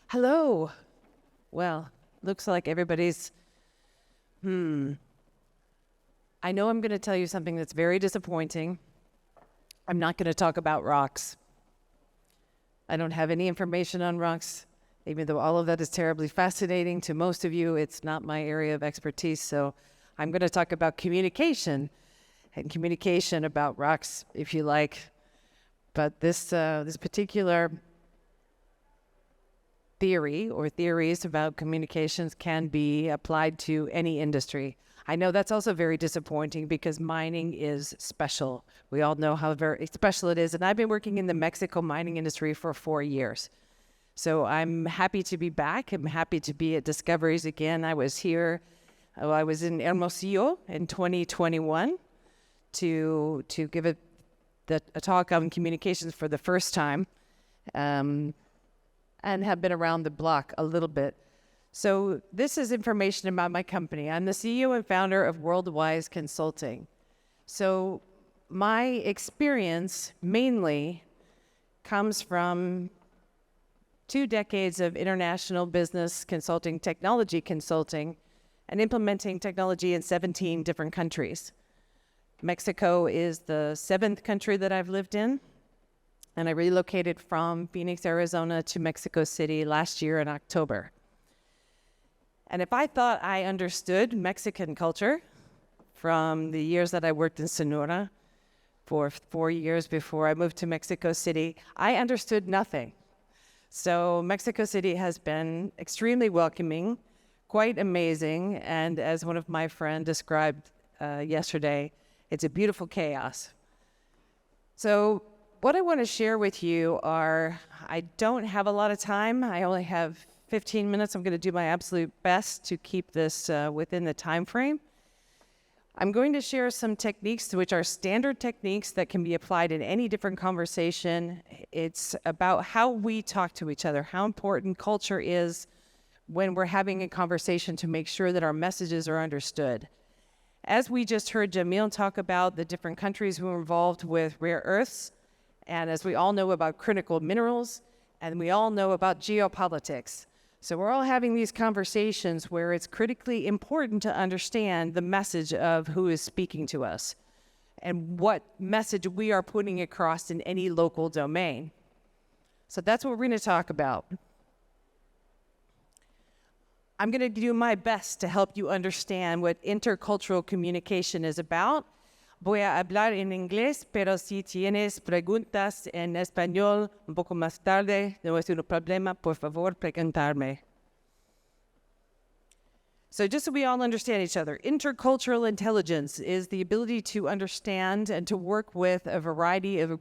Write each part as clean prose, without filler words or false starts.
Hello. Well, looks like everybody's, I know I'm going to tell you something that's very disappointing. I'm not going to talk about rocks. I don't have any information on rocks, even though all of that is terribly fascinating to most of you. It's not my area of expertise, so I'm going to talk about communication and communication about rocks, if you like. But this particular theory or theories about communications can be applied to any industry. I know that's also very disappointing because mining is special. We all know how very special it is. And I've been working in the Mexico mining industry for 4 years. So I'm happy to be back. I'm happy to be at Discoveries again. I was here, I was in Hermosillo in 2021 to give a talk on communications for the first time. And have been around the block a little bit. So this is information about my company. I'm the CEO and founder of WorldWise Consulting. So my experience mainly comes from 2 decades of international business consulting, technology consulting, and implementing technology in 17 different countries. Mexico is the 7th country that I've lived in. And I relocated from Phoenix, Arizona to Mexico City last year in October. And if I thought I understood Mexican culture from the years that I worked in Sonora for 4 years before I moved to Mexico City, I understood nothing. So Mexico City has been extremely welcoming, quite amazing. And as one of my friends described yesterday, it's a beautiful chaos. So what I want to share with you are, I don't have a lot of time. I only have 15 minutes. I'm going to do my absolute best to keep this within the time frame. I'm going to share some techniques which are standard techniques that can be applied in any different conversation. It's about how we talk to each other, how important culture is when we're having a conversation to make sure that our messages are understood. As we just heard Jamil talk about the different countries who are involved with rare earths, and as we all know about critical minerals, and we all know about geopolitics. So we're all having these conversations where it's critically important to understand the message of who is speaking to us and what message we are putting across in any local domain. So that's what we're going to talk about. I'm going to do my best to help you understand what intercultural communication is about. Voy a hablar en inglés, pero si tienes preguntas en español un poco más tarde, no es un problema, por favor, preguntarme. So just so we all understand each other, intercultural intelligence is the ability to understand and to work with a variety of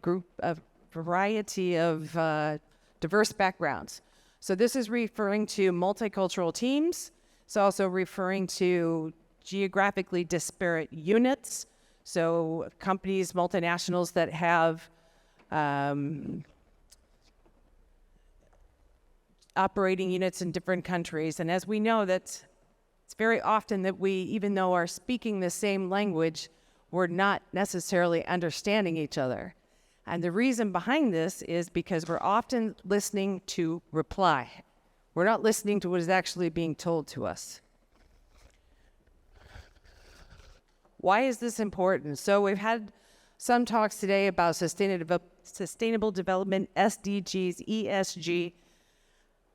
diverse backgrounds. So this is referring to multicultural teams. It's also referring to geographically disparate units. So companies, multinationals that have operating units in different countries. And as we know, it's very often that we, even though are speaking the same language, we're not necessarily understanding each other. And the reason behind this is because we're often listening to reply. We're not listening to what is actually being told to us. Why is this important? So we've had some talks today about sustainable development, SDGs, ESG.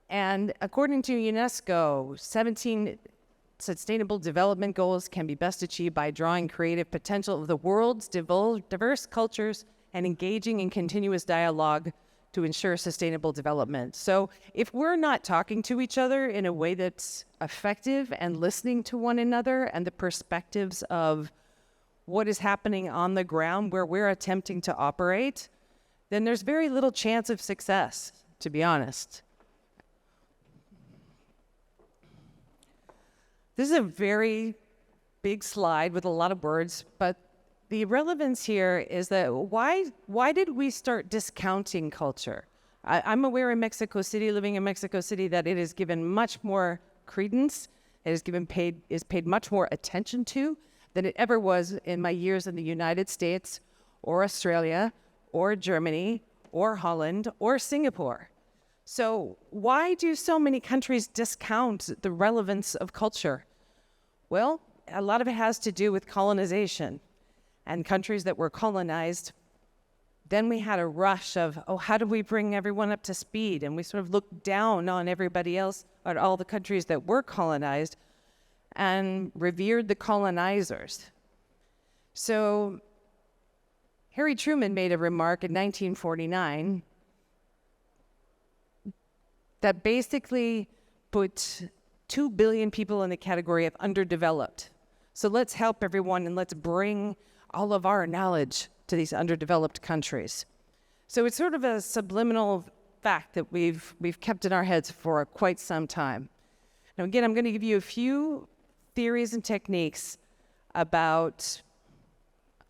And according to UNESCO, 17 sustainable development goals can be best achieved by drawing creative potential of the world's diverse cultures and engaging in continuous dialogue to ensure sustainable development. So if we're not talking to each other in a way that's effective and listening to one another and the perspectives of what is happening on the ground where we're attempting to operate, then there's very little chance of success, to be honest. This is a very big slide with a lot of words, but the relevance here is that why did we start discounting culture? I'm aware in Mexico City, living in Mexico City, that it is given much more credence. It is paid much more attention to than it ever was in my years in the United States or Australia or Germany or Holland or Singapore. So why do so many countries discount the relevance of culture? Well, a lot of it has to do with colonization and countries that were colonized. Then we had a rush of, how do we bring everyone up to speed? And we sort of looked down on everybody else, on all the countries that were colonized, and revered the colonizers. So Harry Truman made a remark in 1949 that basically put 2 billion people in the category of underdeveloped. So let's help everyone and let's bring all of our knowledge to these underdeveloped countries. So it's sort of a subliminal fact that we've kept in our heads for quite some time. Now again, I'm going to give you a few theories and techniques about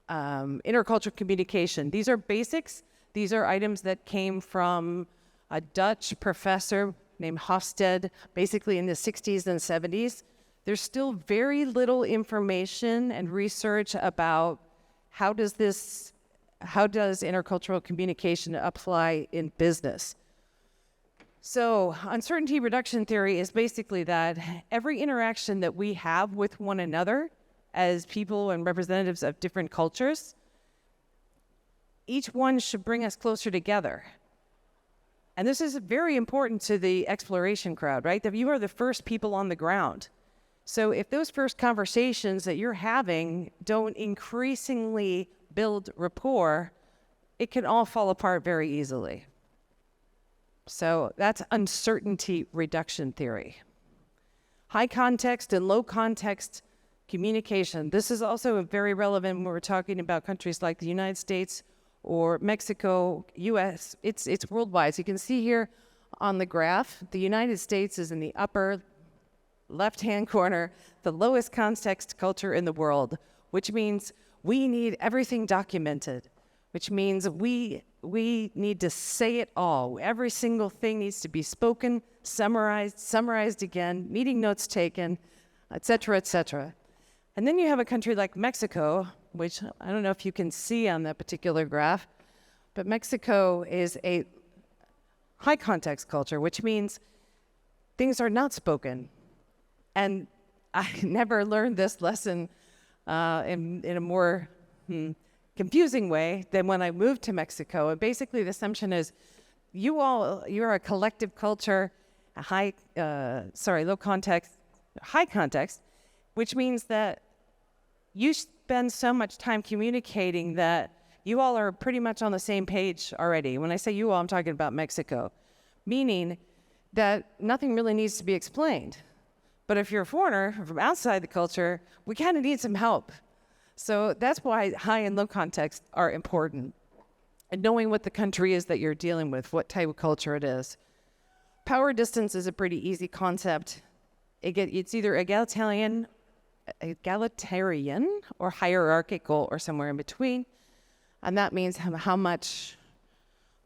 intercultural communication. These are basics. These are items that came from a Dutch professor named Hofstede, basically in the 60s and 70s. There's still very little information and research about how does intercultural communication apply in business. So uncertainty reduction theory is basically that every interaction that we have with one another as people and representatives of different cultures, each one should bring us closer together. And this is very important to the exploration crowd, right? That you are the first people on the ground. So if those first conversations that you're having don't increasingly build rapport, it can all fall apart very easily. So that's uncertainty reduction theory. High context and low context communication. This is also very relevant when we're talking about countries like the United States or Mexico, US. It's worldwide. So you can see here on the graph, the United States is in the upper left-hand corner, the lowest context culture in the world, which means we need everything documented, which means we need to say it all. Every single thing needs to be spoken, summarized again, meeting notes taken, et cetera, et cetera. And then you have a country like Mexico, which I don't know if you can see on that particular graph, but Mexico is a high context culture, which means things are not spoken. And I never learned this lesson in a more confusing way than when I moved to Mexico. And basically the assumption is you're a collective culture, low context, high context, which means that you spend so much time communicating that you all are pretty much on the same page already. When I say you all, I'm talking about Mexico, meaning that nothing really needs to be explained. But if you're a foreigner from outside the culture, we kind of need some help. So that's why high and low context are important. And knowing what the country is that you're dealing with, what type of culture it is. Power distance is a pretty easy concept. It's either egalitarian or hierarchical or somewhere in between. And that means how much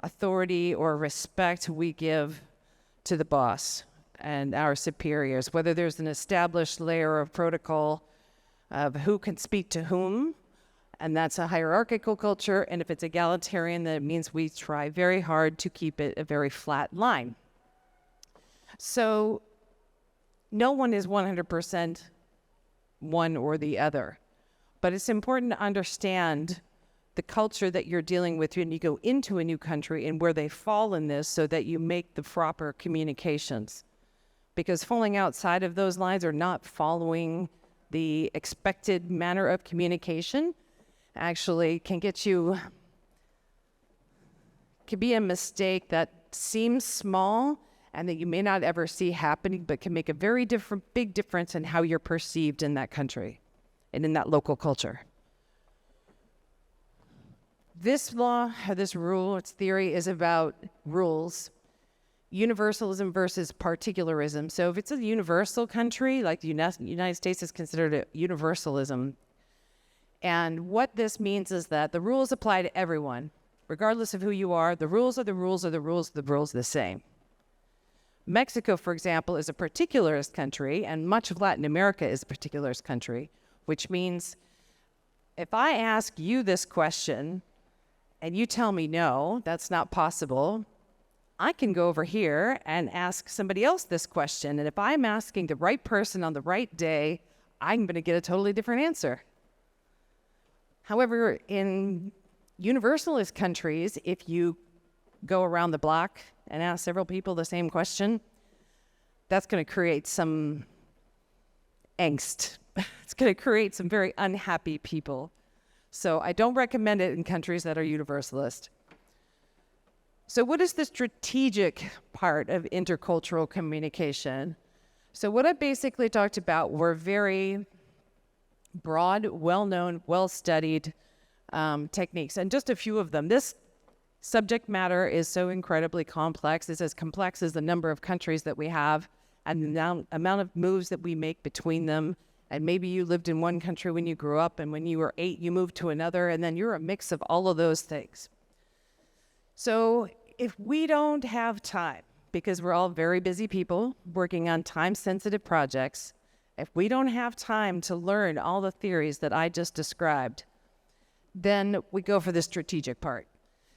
authority or respect we give to the boss and our superiors, whether there's an established layer of protocol of who can speak to whom, and that's a hierarchical culture. And if it's egalitarian, that means we try very hard to keep it a very flat line. So no one is 100% one or the other, but it's important to understand the culture that you're dealing with when you go into a new country and where they fall in this so that you make the proper communications. Because falling outside of those lines or not following the expected manner of communication actually can be a mistake that seems small and that you may not ever see happening, but can make a very big difference in how you're perceived in that country and in that local culture. This law, or this rule, its theory is about rules. Universalism versus particularism. So if it's a universal country, like the United States is considered a universalism. And what this means is that the rules apply to everyone, regardless of who you are. The rules are the rules are the rules, the rules are the same. Mexico, for example, is a particularist country, and much of Latin America is a particularist country, which means if I ask you this question and you tell me no, that's not possible, I can go over here and ask somebody else this question. And if I'm asking the right person on the right day, I'm going to get a totally different answer. However, in universalist countries, if you go around the block and ask several people the same question, that's going to create some angst. It's going to create some very unhappy people. So I don't recommend it in countries that are universalist. So what is the strategic part of intercultural communication? So what I basically talked about were very broad, well-known, well-studied techniques, and just a few of them. This subject matter is so incredibly complex. It's as complex as the number of countries that we have and the amount of moves that we make between them. And maybe you lived in one country when you grew up, and when you were 8, you moved to another, and then you're a mix of all of those things. So if we don't have time, because we're all very busy people working on time-sensitive projects, if we don't have time to learn all the theories that I just described, then we go for the strategic part.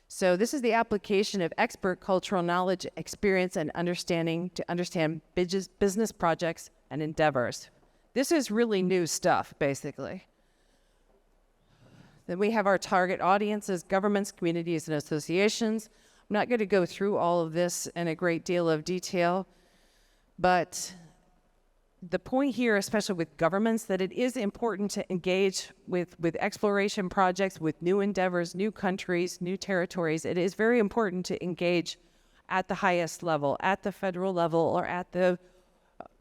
So this is the application of expert cultural knowledge, experience, and understanding to understand business projects and endeavors. This is really new stuff, basically. Then we have our target audiences, governments, communities, and associations. I'm not going to go through all of this in a great deal of detail, but the point here, especially with governments, that it is important to engage with exploration projects, with new endeavors, new countries, new territories. It is very important to engage at the highest level, at the federal level, or at the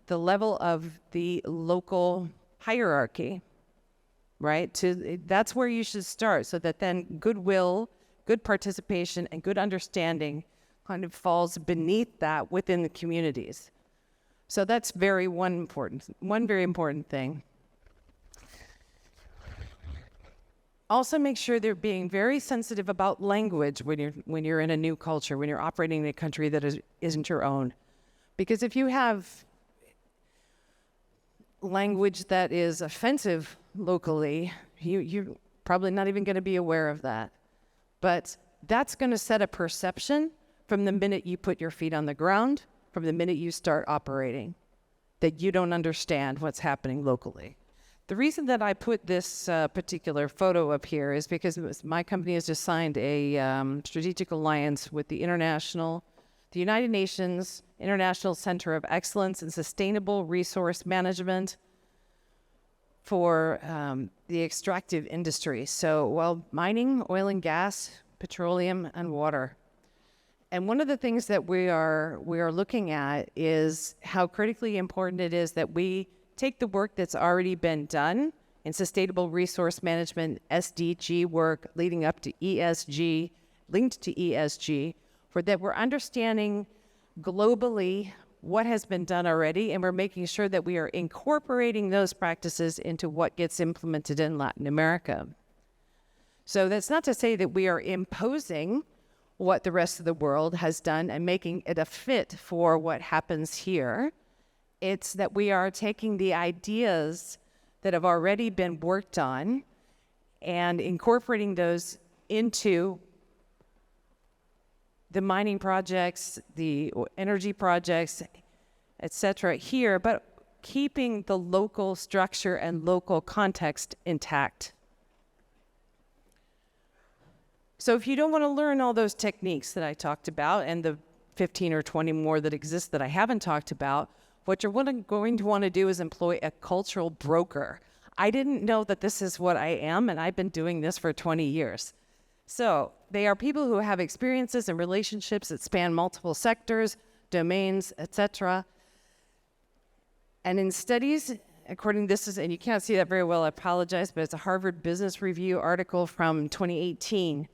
level of the local hierarchy, right? That's where you should start, so that then goodwill, good participation, and good understanding kind of falls beneath that within the communities. So that's one very important thing. Also make sure they're being very sensitive about language when you're in a new culture, when you're operating in a country that isn't your own. Because if you have language that is offensive locally, you're probably not even going to be aware of that. But that's going to set a perception from the minute you put your feet on the ground, from the minute you start operating, that you don't understand what's happening locally. The reason that I put this particular photo up here is because my company has just signed a strategic alliance with the United Nations International Center of Excellence in Sustainable Resource Management for the extractive industry. So, mining, oil and gas, petroleum, and water. And one of the things that we are looking at is how critically important it is that we take the work that's already been done in sustainable resource management, SDG work leading up to ESG, linked to ESG, for that we're understanding globally what has been done already, and we're making sure that we are incorporating those practices into what gets implemented in Latin America. So that's not to say that we are imposing what the rest of the world has done and making it a fit for what happens here. It's that we are taking the ideas that have already been worked on and incorporating those into the mining projects, the energy projects, etc. here, but keeping the local structure and local context intact. So if you don't want to learn all those techniques that I talked about and the 15 or 20 more that exist that I haven't talked about, what you're going to want to do is employ a cultural broker. I didn't know that this is what I am, and I've been doing this for 20 years. So they are people who have experiences and relationships that span multiple sectors, domains, etc. And in studies, according to this, and you can't see that very well, I apologize, but it's a Harvard Business Review article from 2018.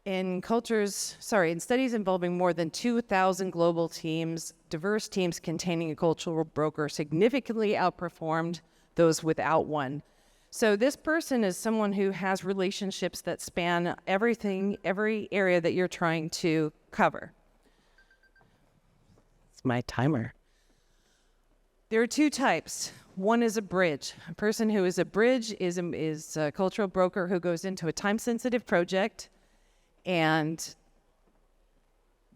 In studies involving more than 2,000 global teams, diverse teams containing a cultural broker significantly outperformed those without one. So this person is someone who has relationships that span everything, every area that you're trying to cover. It's my timer. There are two types. One is a bridge. A person who is a bridge is a cultural broker who goes into a time-sensitive project and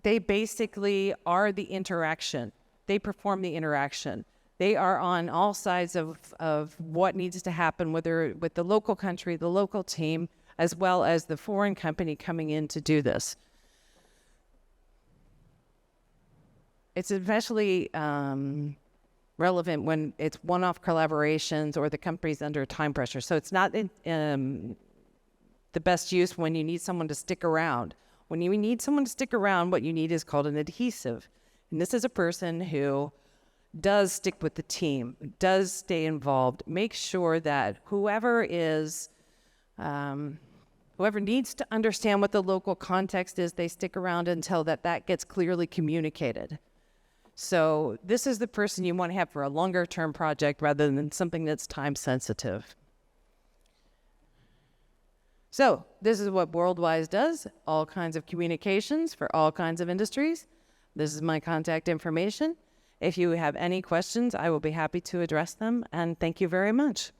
they basically are the interaction. They perform the interaction. They are on all sides of what needs to happen, whether with the local country, the local team, as well as the foreign company coming in to do this. It's especially relevant when it's one-off collaborations or the company's under time pressure. So it's not the best use when you need someone to stick around. When you need someone to stick around, what you need is called an adhesive. And this is a person who does stick with the team, does stay involved, make sure that whoever needs to understand what the local context is, they stick around until that gets clearly communicated. So this is the person you want to have for a longer term project rather than something that's time sensitive. So this is what WorldWise does, all kinds of communications for all kinds of industries. This is my contact information. If you have any questions, I will be happy to address them, and thank you very much.